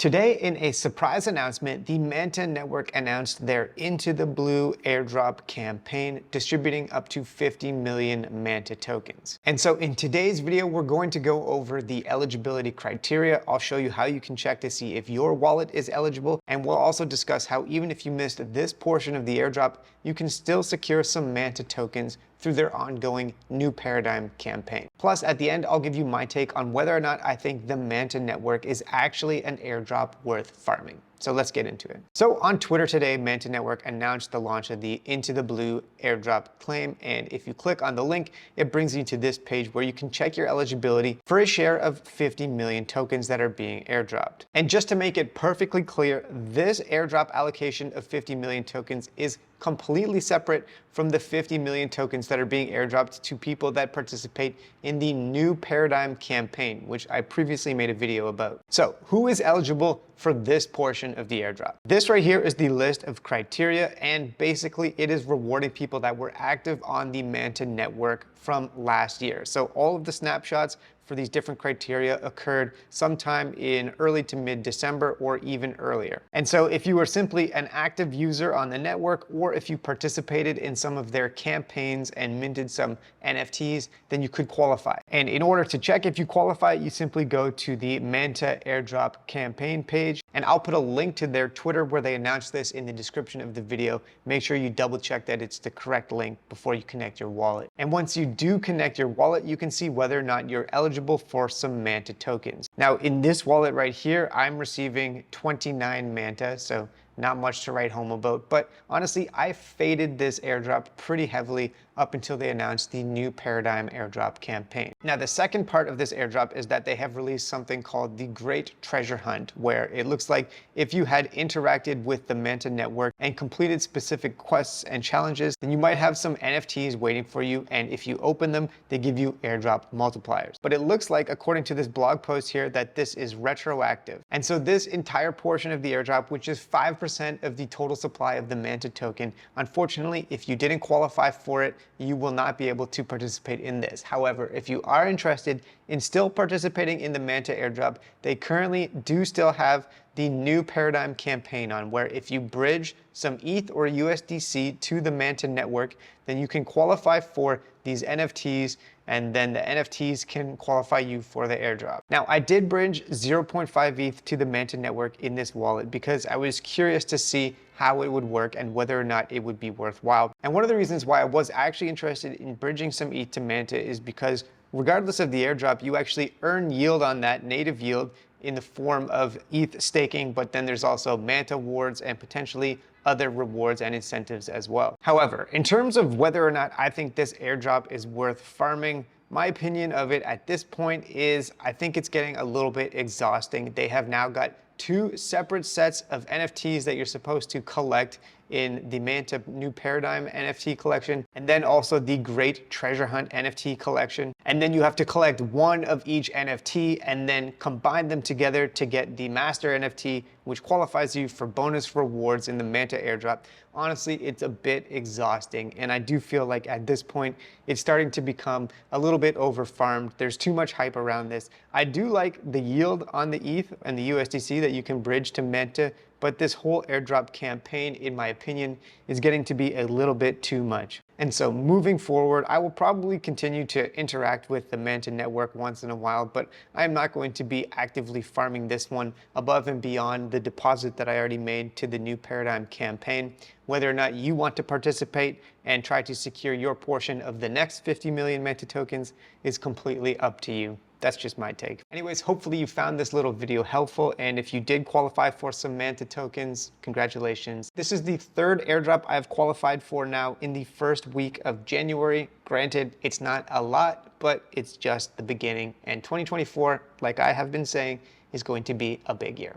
Today, in a surprise announcement, the Manta Network announced their Into the Blue airdrop campaign, distributing up to 50 million Manta tokens. And so in today's video, we're going to go over the eligibility criteria. I'll show you how you can check to see if your wallet is eligible, and we'll also discuss how even if you missed this portion of the airdrop, you can still secure some Manta tokens through their ongoing New Paradigm campaign. Plus, at the end, I'll give you my take on whether or not I think the Manta Network is actually an airdrop worth farming. So let's get into it. So on Twitter today, Manta Network announced the launch of the Into the Blue airdrop claim. And if you click on the link, it brings you to this page where you can check your eligibility for a share of 50 million tokens that are being airdropped. And just to make it perfectly clear, this airdrop allocation of 50 million tokens is completely separate from the 50 million tokens that are being airdropped to people that participate in the New Paradigm campaign, which I previously made a video about. So who is eligible for this portion of the airdrop? This right here is the list of criteria, and basically it is rewarding people that were active on the Manta Network from last year. So all of the snapshots for these different criteria occurred sometime in early to mid-December or even earlier. And so if you were simply an active user on the network, or if you participated in some of their campaigns and minted some NFTs, then you could qualify. And in order to check if you qualify, you simply go to the Manta Airdrop campaign page, and I'll put a link to their Twitter where they announced this in the description of the video. Make sure you double check that it's the correct link before you connect your wallet. And once you do connect your wallet, you can see whether or not you're eligible for some Manta tokens. Now in this wallet right here, I'm receiving 29 Manta, so not much to write home about, but honestly, I faded this airdrop pretty heavily up until they announced the New Paradigm airdrop campaign. Now, the second part of this airdrop is that they have released something called the Great Treasure Hunt, where it looks like if you had interacted with the Manta Network and completed specific quests and challenges, then you might have some NFTs waiting for you, and if you open them, they give you airdrop multipliers. But it looks like, according to this blog post here, that this is retroactive. And so this entire portion of the airdrop, which is 5% of the total supply of the Manta token, unfortunately, if you didn't qualify for it, you will not be able to participate in this. However, if you are interested in still participating in the Manta airdrop, they currently do still have the New Paradigm campaign on, where if you bridge some ETH or USDC to the Manta Network, then you can qualify for these NFTs, and then the NFTs can qualify you for the airdrop. Now, I did bridge 0.5 ETH to the Manta Network in this wallet because I was curious to see how it would work and whether or not it would be worthwhile. And one of the reasons why I was actually interested in bridging some ETH to Manta is because regardless of the airdrop, you actually earn yield on that, native yield, in the form of ETH staking, but then there's also Manta rewards and potentially other rewards and incentives as well. However, in terms of whether or not I think this airdrop is worth farming, my opinion of it at this point is I think it's getting a little bit exhausting. They have now got two separate sets of NFTs that you're supposed to collect in the Manta New Paradigm NFT collection, and then also the Great Treasure Hunt NFT collection. And then you have to collect one of each NFT and then combine them together to get the Master NFT, which qualifies you for bonus rewards in the Manta airdrop. Honestly, it's a bit exhausting, and I do feel like at this point, it's starting to become a little bit over-farmed. There's too much hype around this. I do like the yield on the ETH and the USDC that you can bridge to Manta, but this whole airdrop campaign, in my opinion, is getting to be a little bit too much. And so moving forward, I will probably continue to interact with the Manta Network once in a while, but I am not going to be actively farming this one above and beyond the deposit that I already made to the New Paradigm campaign. Whether or not you want to participate and try to secure your portion of the next 50 million Manta tokens is completely up to you. That's just my take. Anyways, hopefully you found this little video helpful, and if you did qualify for some Manta tokens, congratulations. This is the third airdrop I've qualified for now in the first week of January. Granted, it's not a lot, but it's just the beginning, and 2024, like I have been saying, is going to be a big year.